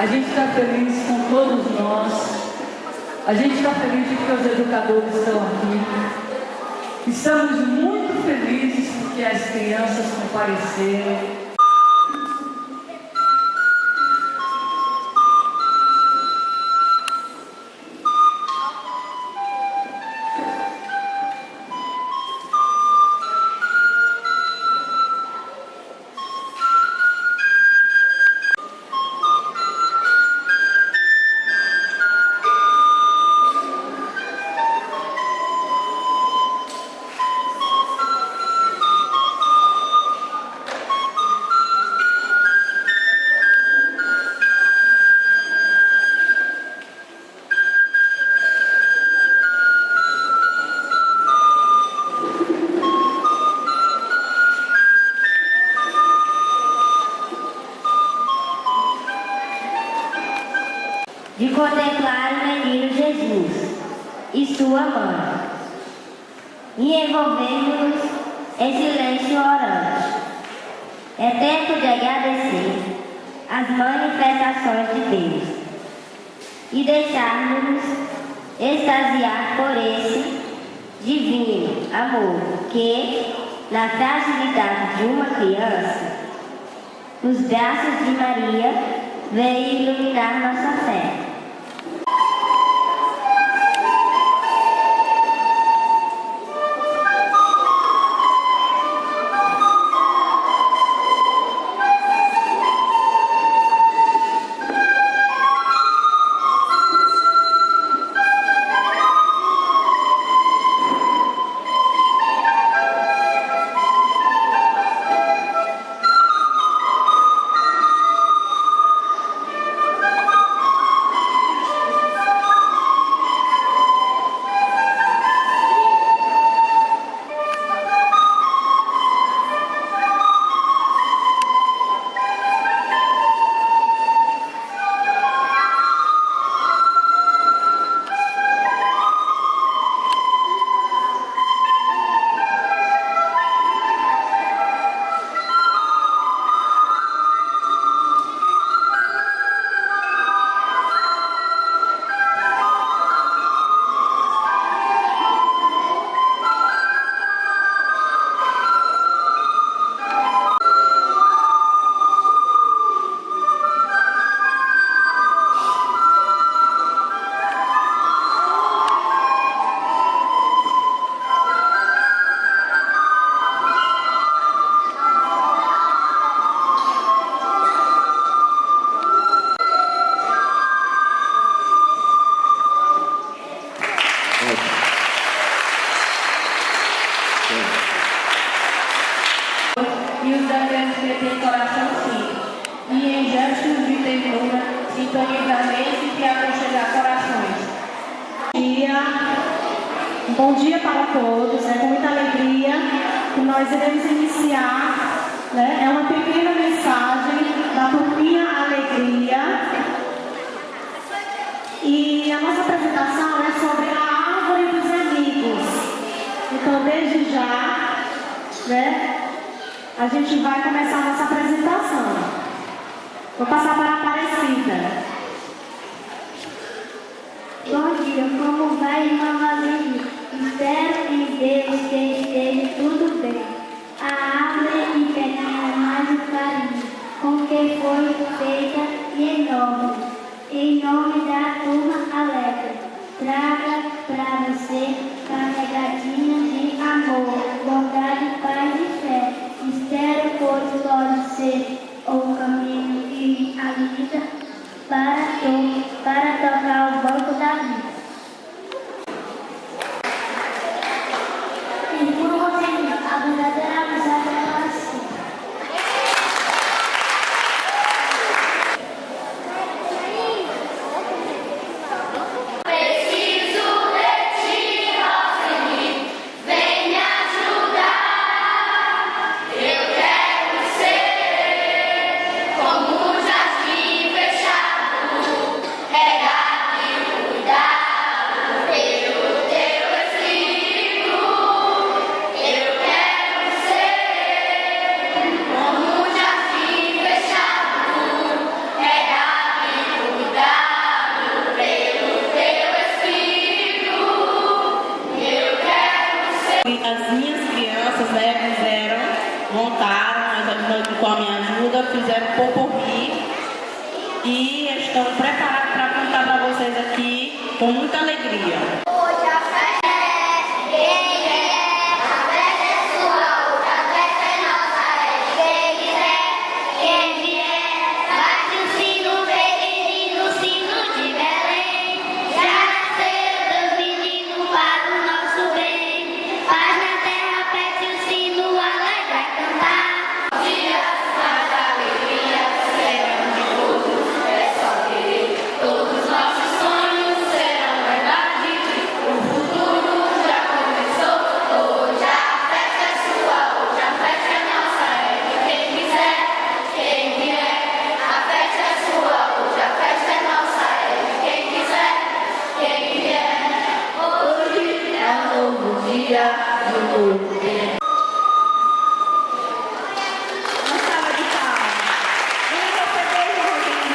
A gente está feliz com todos nós. A gente está feliz de que os educadores estão aqui. Estamos muito felizes porque as crianças compareceram. De contemplar o menino Jesus e sua mãe, e envolvemos-nos em silêncio orante. É tempo de agradecer as manifestações de Deus e deixarmos-nos extasiar por esse divino amor que, na fragilidade de uma criança, nos braços de Maria, veio iluminar nossa fé. E os daqueles que têm coração simples, e em gestos de ternura, sintonizar mentes e aconchegar corações. Bom dia para todos, com muita alegria que nós iremos iniciar, é uma pequena mensagem da turminha Alegria. E a nossa apresentação é sobre a árvore dos amigos. Então, desde já, a gente vai começar a nossa apresentação. Vou passar para a Aparecida. Bom dia, como vai, irmã Valeria? Espero em Deus que esteja tudo bem. A árvore pequena mais o carinho, com que foi feita e enorme. Em nome da turma alegre, traga para você carregadinha de amor, bondade, paz e fé. Espero pois pode ser o caminho e a vida para tocar o banco da vida. Irmão Rodrigo, a verdadeira amizade é assim. Como um jardim fechado, regado e cuidado. e estão preparados para cantar para vocês aqui com muita alegria. Hoje a festa é quem é, a festa é sua, hoje a festa é nossa, é de quem quiser, quem vier, bate o sino pequenino, sino de Belém, já nasceu Deus menino para o nosso bem, paz na terra, pede o sino, alegra e cantar, dias mais alegria, serão de todos, é só querer, todos os nossos sonhos serão verdade, o futuro já começou, hoje a festa é sua, hoje a festa é nossa, é de quem quiser, quem vier, a festa é sua, hoje a festa é nossa, é de quem quiser, quem vier, hoje é um novo dia de um novo tempo. Uma salva de palmas. Vamos receber o Rodrigo.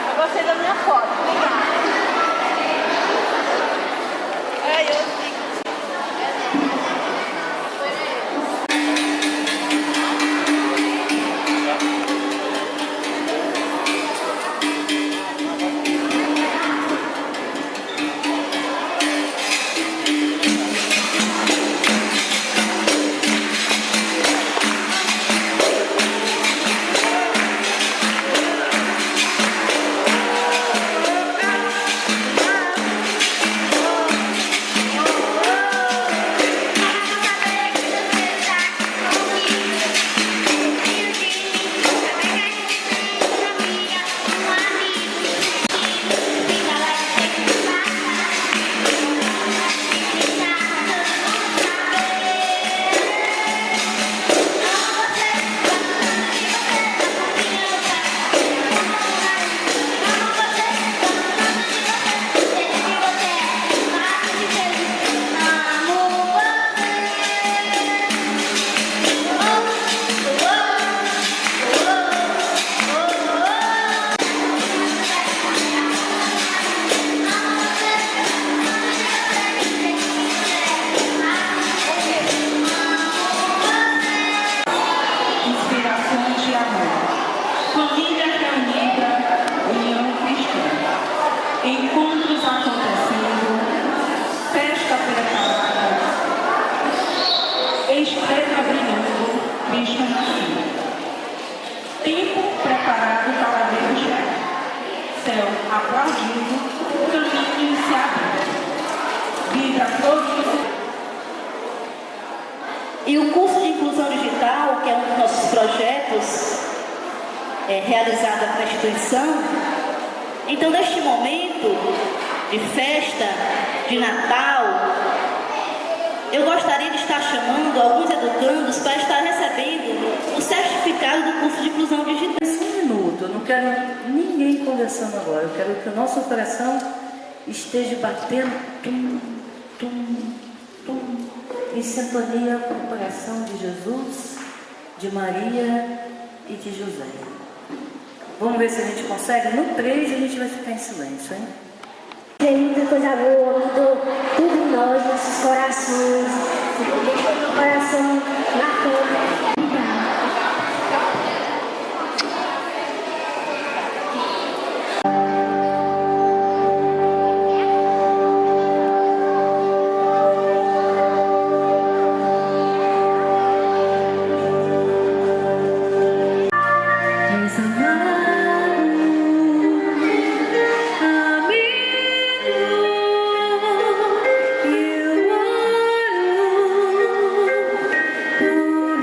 Eu gostei da minha foto. Obrigada. Inspirações de amor. Família reunida, união cristã. Encontros acontecendo, festa preparada, estrela brilhando, Cristo nascido. Tempo preparado para ver o céu. Céu aplaudindo, caminho se abrindo. Vida todos. E o curso de inclusão digital, que é um dos nossos projetos realizado para a instituição, então neste momento de festa, de Natal, eu gostaria de estar chamando alguns educandos para estar recebendo o certificado do curso de inclusão digital. Um minuto, eu não quero ninguém conversando agora, eu quero que o nosso coração esteja batendo tum, tum, tum, em sintonia com o coração de Jesus, de Maria e de José. Vamos ver se a gente consegue? No 3 a gente vai ficar em silêncio, hein? Tem muita coisa boa, mudou tudo em nós, nossos corações, deixou meu coração marcando. Eu oro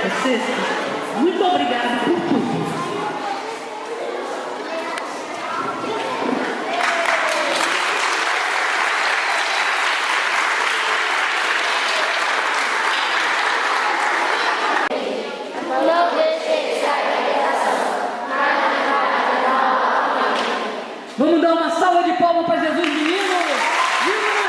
É sexta? Muito obrigado por tudo. Vamos dar uma salva de palmas para Jesus, menino! Viva!